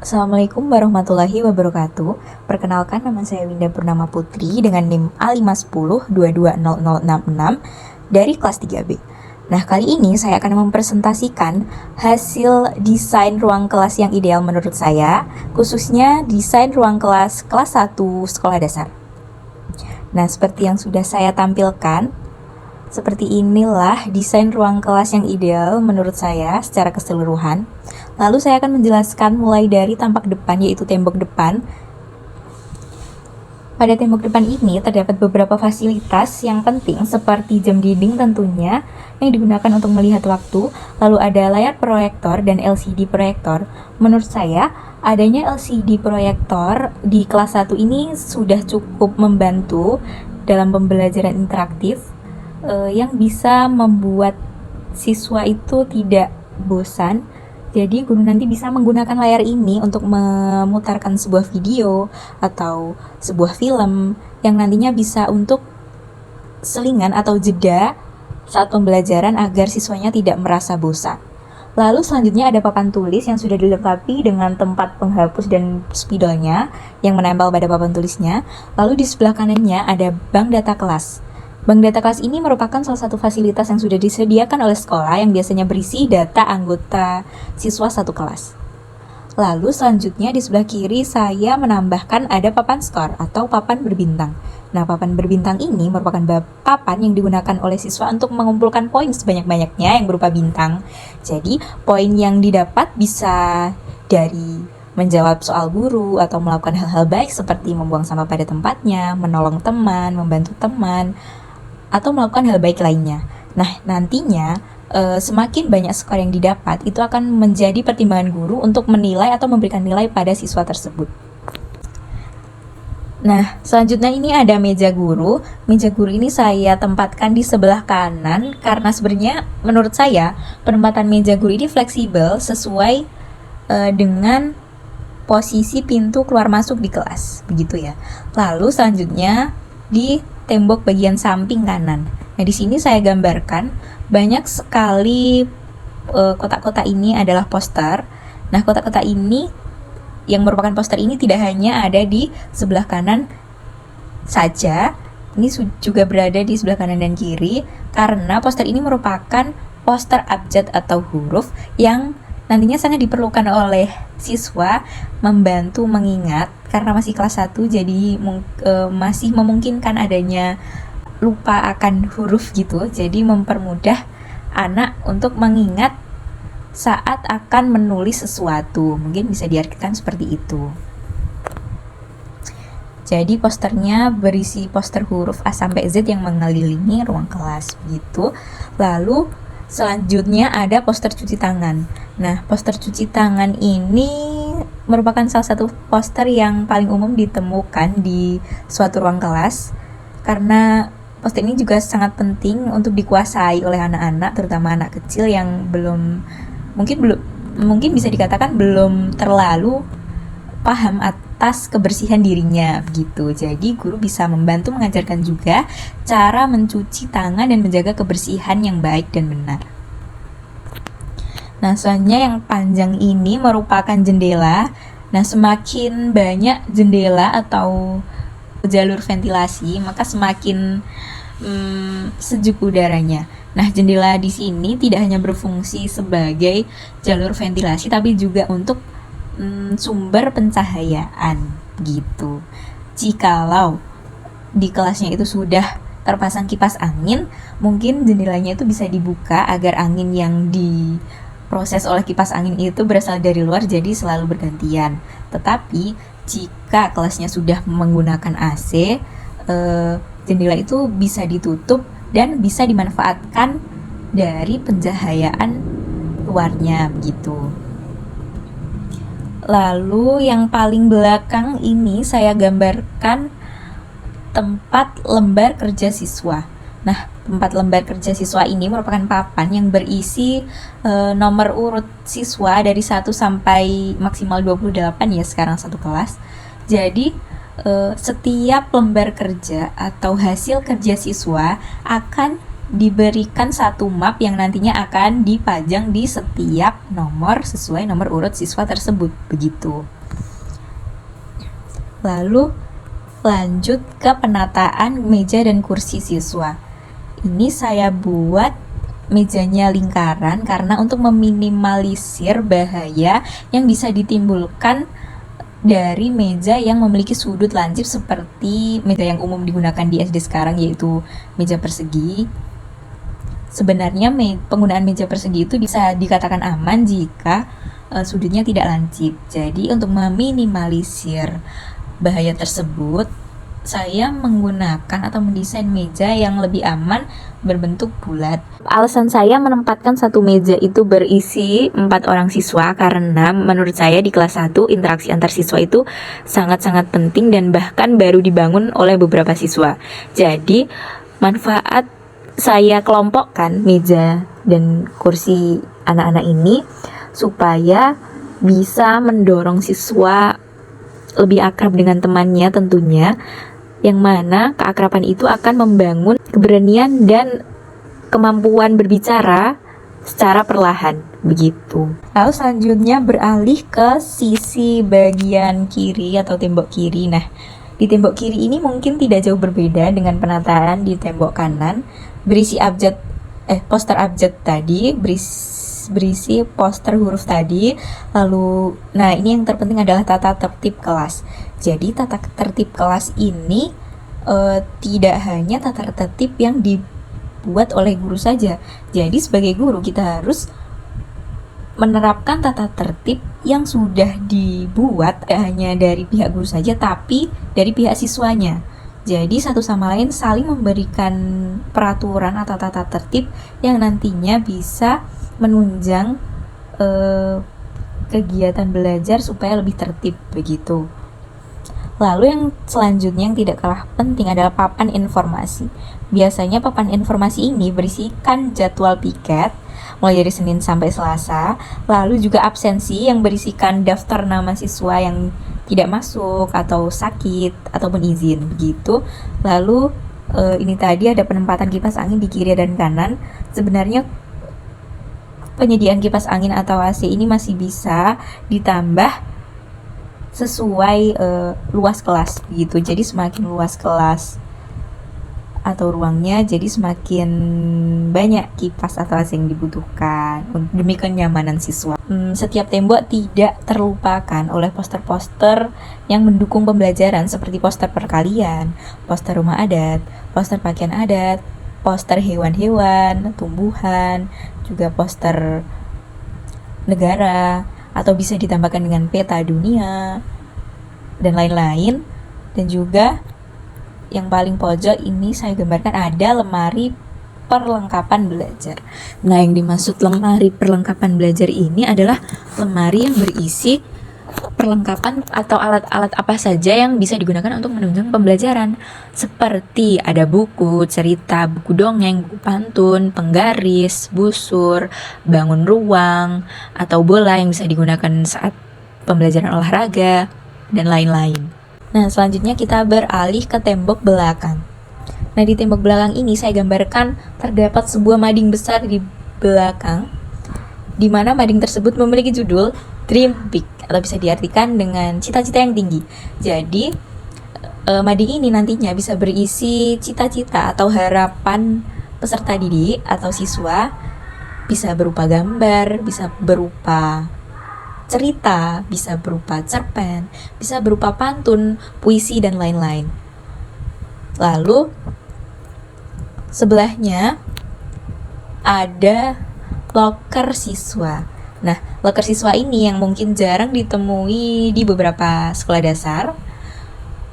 Assalamualaikum warahmatullahi wabarakatuh. Perkenalkan, nama saya Winda Purnama Putri dengan NIM A510220066 dari kelas 3B. Nah, kali ini saya akan mempresentasikan hasil desain ruang kelas yang ideal menurut saya, khususnya desain ruang kelas 1 sekolah dasar. Nah, seperti yang sudah saya tampilkan, seperti inilah desain ruang kelas yang ideal menurut saya secara keseluruhan. Lalu saya akan menjelaskan mulai dari tampak depan, yaitu tembok depan. Pada tembok depan ini terdapat beberapa fasilitas yang penting seperti jam dinding tentunya yang digunakan untuk melihat waktu. Lalu ada layar proyektor dan LCD proyektor. Menurut saya, adanya LCD proyektor di kelas 1 ini sudah cukup membantu dalam pembelajaran interaktif yang bisa membuat siswa itu tidak bosan. Jadi guru nanti bisa menggunakan layar ini untuk memutarkan sebuah video atau sebuah film yang nantinya bisa untuk selingan atau jeda saat pembelajaran agar siswanya tidak merasa bosan. Lalu selanjutnya ada papan tulis yang sudah dilengkapi dengan tempat penghapus dan spidolnya yang menempel pada papan tulisnya. Lalu di sebelah kanannya ada bank data kelas. Bank data kelas ini merupakan salah satu fasilitas yang sudah disediakan oleh sekolah yang biasanya berisi data anggota siswa satu kelas. Lalu selanjutnya di sebelah kiri saya menambahkan ada papan skor atau papan berbintang. Nah, papan berbintang ini merupakan papan yang digunakan oleh siswa untuk mengumpulkan poin sebanyak-banyaknya yang berupa bintang. Jadi, poin yang didapat bisa dari menjawab soal guru atau melakukan hal-hal baik seperti membuang sampah pada tempatnya, menolong teman, membantu teman, atau melakukan hal baik lainnya. Nah, nantinya semakin banyak skor yang didapat, itu akan menjadi pertimbangan guru untuk menilai atau memberikan nilai pada siswa tersebut. Nah, selanjutnya ini ada meja guru. Meja guru ini saya tempatkan di sebelah kanan karena sebenarnya menurut saya penempatan meja guru ini fleksibel sesuai dengan posisi pintu keluar masuk di kelas, begitu ya. Lalu selanjutnya di tembok bagian samping kanan. Nah, di sini saya gambarkan banyak sekali kotak-kotak ini adalah poster. Nah, kotak-kotak ini yang merupakan poster ini tidak hanya ada di sebelah kanan saja, ini juga berada di sebelah kanan dan kiri karena poster ini merupakan poster abjad atau huruf yang nantinya sangat diperlukan oleh siswa membantu mengingat karena masih kelas 1 jadi masih memungkinkan adanya lupa akan huruf gitu. Jadi mempermudah anak untuk mengingat saat akan menulis sesuatu. Mungkin bisa diartikan seperti itu. Jadi posternya berisi poster huruf A sampai Z yang mengelilingi ruang kelas gitu. Lalu selanjutnya ada poster cuci tangan. Nah, poster cuci tangan ini merupakan salah satu poster yang paling umum ditemukan di suatu ruang kelas karena poster ini juga sangat penting untuk dikuasai oleh anak-anak, terutama anak kecil yang mungkin bisa dikatakan belum terlalu paham atas kebersihan dirinya gitu. Jadi guru bisa membantu mengajarkan juga cara mencuci tangan dan menjaga kebersihan yang baik dan benar. Nah, selanjutnya yang panjang ini merupakan jendela. Nah, semakin banyak jendela atau jalur ventilasi, maka semakin sejuk udaranya. Nah, jendela di sini tidak hanya berfungsi sebagai jalur ventilasi, tapi juga untuk sumber pencahayaan gitu. Jikalau di kelasnya itu sudah terpasang kipas angin, mungkin jendelanya itu bisa dibuka agar angin yang diproses oleh kipas angin itu berasal dari luar, jadi selalu bergantian. Tetapi jika kelasnya sudah menggunakan AC, jendela itu bisa ditutup dan bisa dimanfaatkan dari pencahayaan luarnya begitu. Lalu yang paling belakang ini saya gambarkan tempat lembar kerja siswa. Nah, tempat lembar kerja siswa ini merupakan papan yang berisi nomor urut siswa dari 1 sampai maksimal 28 ya sekarang satu kelas. Jadi setiap lembar kerja atau hasil kerja siswa akan diberikan satu map yang nantinya akan dipajang di setiap nomor sesuai nomor urut siswa tersebut, begitu. Lalu lanjut ke penataan meja dan kursi siswa. Ini saya buat mejanya lingkaran karena untuk meminimalisir bahaya yang bisa ditimbulkan dari meja yang memiliki sudut lancip seperti meja yang umum digunakan di SD sekarang, yaitu meja persegi. Sebenarnya penggunaan meja persegi itu bisa dikatakan aman jika sudutnya tidak lancip. Jadi untuk meminimalisir bahaya tersebut, saya menggunakan atau mendesain meja yang lebih aman berbentuk bulat. Alasan saya menempatkan satu meja itu berisi 4 orang siswa karena menurut saya di kelas 1 interaksi antar siswa itu sangat-sangat penting dan bahkan baru dibangun oleh beberapa siswa. Jadi manfaat saya kelompokkan meja dan kursi anak-anak ini supaya bisa mendorong siswa lebih akrab dengan temannya tentunya, yang mana keakraban itu akan membangun keberanian dan kemampuan berbicara secara perlahan, begitu. Lalu selanjutnya beralih ke sisi bagian kiri atau tembok kiri. Nah, di tembok kiri ini mungkin tidak jauh berbeda dengan penataan di tembok kanan, berisi poster abjad tadi, berisi poster huruf tadi. Lalu, nah ini yang terpenting adalah tata tertib kelas. Jadi tata tertib kelas ini tidak hanya tata tertib yang dibuat oleh guru saja. Jadi sebagai guru kita harus menerapkan tata tertib yang sudah dibuat tidak hanya dari pihak guru saja, tapi dari pihak siswanya. Jadi satu sama lain saling memberikan peraturan atau tata tertib yang nantinya bisa menunjang kegiatan belajar supaya lebih tertib, begitu. Lalu yang selanjutnya yang tidak kalah penting adalah papan informasi. Biasanya papan informasi ini berisikan jadwal piket mulai dari Senin sampai Selasa, lalu juga absensi yang berisikan daftar nama siswa yang tidak masuk atau sakit ataupun izin, begitu. Lalu ini tadi ada penempatan kipas angin di kiri dan kanan. Sebenarnya penyediaan kipas angin atau AC ini masih bisa ditambah sesuai luas kelas gitu. Jadi semakin luas kelas atau ruangnya, jadi semakin banyak kipas atau AC yang dibutuhkan demi kenyamanan siswa. Setiap tembok tidak terlupakan oleh poster-poster yang mendukung pembelajaran seperti poster perkalian, poster rumah adat, poster pakaian adat, poster hewan-hewan, tumbuhan, juga poster negara, atau bisa ditambahkan dengan peta dunia dan lain-lain. Dan juga yang paling pojok ini saya gambarkan ada lemari perlengkapan belajar. Nah, yang dimaksud lemari perlengkapan belajar ini adalah lemari yang berisi perlengkapan atau alat-alat apa saja yang bisa digunakan untuk menunjang pembelajaran, seperti ada buku cerita, buku dongeng, buku pantun, penggaris, busur, bangun ruang, atau bola yang bisa digunakan saat pembelajaran olahraga, dan lain-lain. Nah, selanjutnya kita beralih ke tembok belakang. Nah, di tembok belakang ini saya gambarkan terdapat sebuah mading besar di belakang, di mana mading tersebut memiliki judul Dream Big, atau bisa diartikan dengan cita-cita yang tinggi. Jadi mading ini nantinya bisa berisi cita-cita atau harapan peserta didik atau siswa, bisa berupa gambar, bisa berupa cerita, bisa berupa cerpen, bisa berupa pantun, puisi, dan lain-lain. Lalu sebelahnya ada loker siswa. Nah, loker siswa ini yang mungkin jarang ditemui di beberapa sekolah dasar.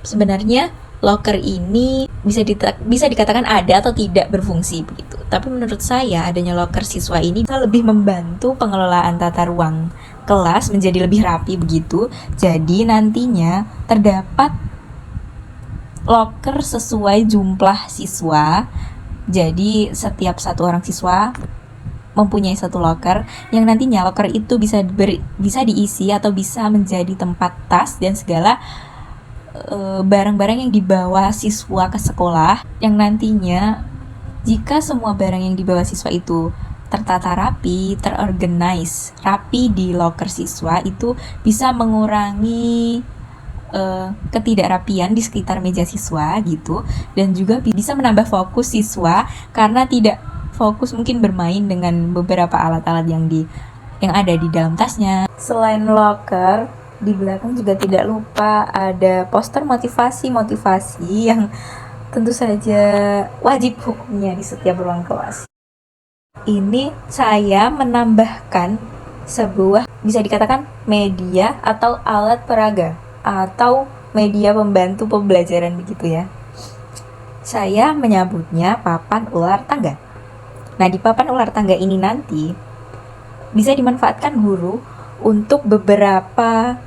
Sebenarnya loker ini bisa dikatakan ada atau tidak berfungsi begitu. Tapi menurut saya adanya loker siswa ini bisa lebih membantu pengelolaan tata ruang kelas menjadi lebih rapi begitu. Jadi nantinya terdapat loker sesuai jumlah siswa. Jadi setiap satu orang siswa mempunyai satu loker yang nantinya loker itu bisa diisi atau bisa menjadi tempat tas dan segala barang-barang yang dibawa siswa ke sekolah, yang nantinya jika semua barang yang dibawa siswa itu tertata rapi, terorganize rapi di loker siswa, itu bisa mengurangi ketidakrapian di sekitar meja siswa gitu, dan juga bisa menambah fokus siswa karena tidak fokus mungkin bermain dengan beberapa alat-alat yang ada di dalam tasnya. Selain locker, di belakang juga tidak lupa ada poster motivasi yang tentu saja wajib hukumnya di setiap ruang kelas. Ini saya menambahkan sebuah bisa dikatakan media atau alat peraga atau media pembantu pembelajaran begitu ya. Saya menyebutnya papan ular tangga. Nah, di papan ular tangga ini nanti bisa dimanfaatkan guru untuk menerapkan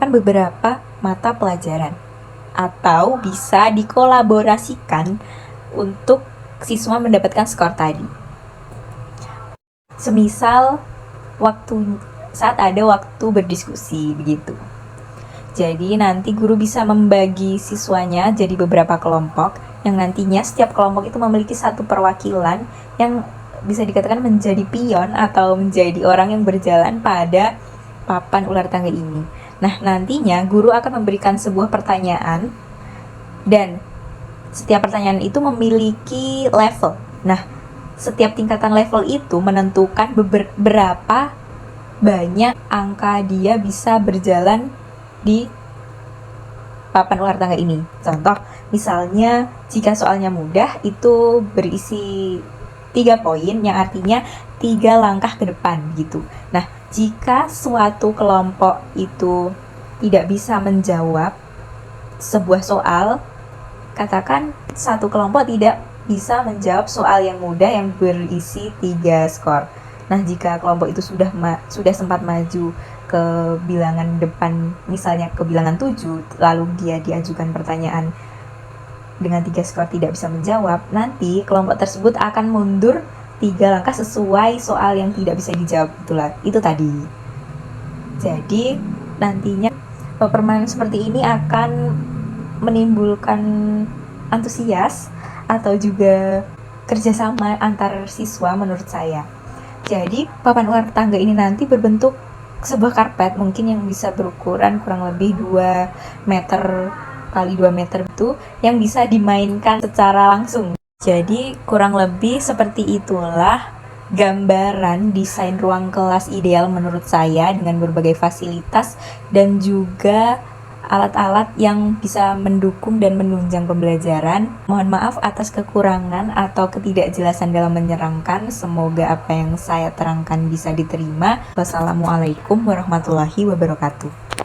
beberapa mata pelajaran atau bisa dikolaborasikan untuk siswa mendapatkan skor tadi. Semisal saat ada waktu berdiskusi begitu. Jadi nanti guru bisa membagi siswanya jadi beberapa kelompok yang nantinya setiap kelompok itu memiliki satu perwakilan yang bisa dikatakan menjadi pion atau menjadi orang yang berjalan pada papan ular tangga ini. Nah, nantinya guru akan memberikan sebuah pertanyaan dan setiap pertanyaan itu memiliki level. Nah, setiap tingkatan level itu menentukan berapa banyak angka dia bisa berjalan di papan ular tangga ini. Contoh, misalnya jika soalnya mudah itu berisi 3 poin yang artinya 3 langkah ke depan gitu. Nah, jika suatu kelompok itu tidak bisa menjawab sebuah soal, katakan satu kelompok tidak bisa menjawab soal yang mudah yang berisi 3 skor. Nah, jika kelompok itu sudah sempat maju ke bilangan depan, misalnya ke bilangan 7, lalu dia diajukan pertanyaan dengan 3 skor tidak bisa menjawab, nanti kelompok tersebut akan mundur 3 langkah sesuai soal yang tidak bisa dijawab. Itu tadi. Jadi, nantinya permainan seperti ini akan menimbulkan antusias atau juga kerjasama antar siswa menurut saya. Jadi papan ular tangga ini nanti berbentuk sebuah karpet mungkin yang bisa berukuran kurang lebih 2 meter kali 2 meter itu yang bisa dimainkan secara langsung. Jadi kurang lebih seperti itulah gambaran desain ruang kelas ideal menurut saya dengan berbagai fasilitas dan juga alat-alat yang bisa mendukung dan menunjang pembelajaran. Mohon maaf atas kekurangan atau ketidakjelasan dalam menerangkan. Semoga apa yang saya terangkan bisa diterima. Wassalamualaikum warahmatullahi wabarakatuh.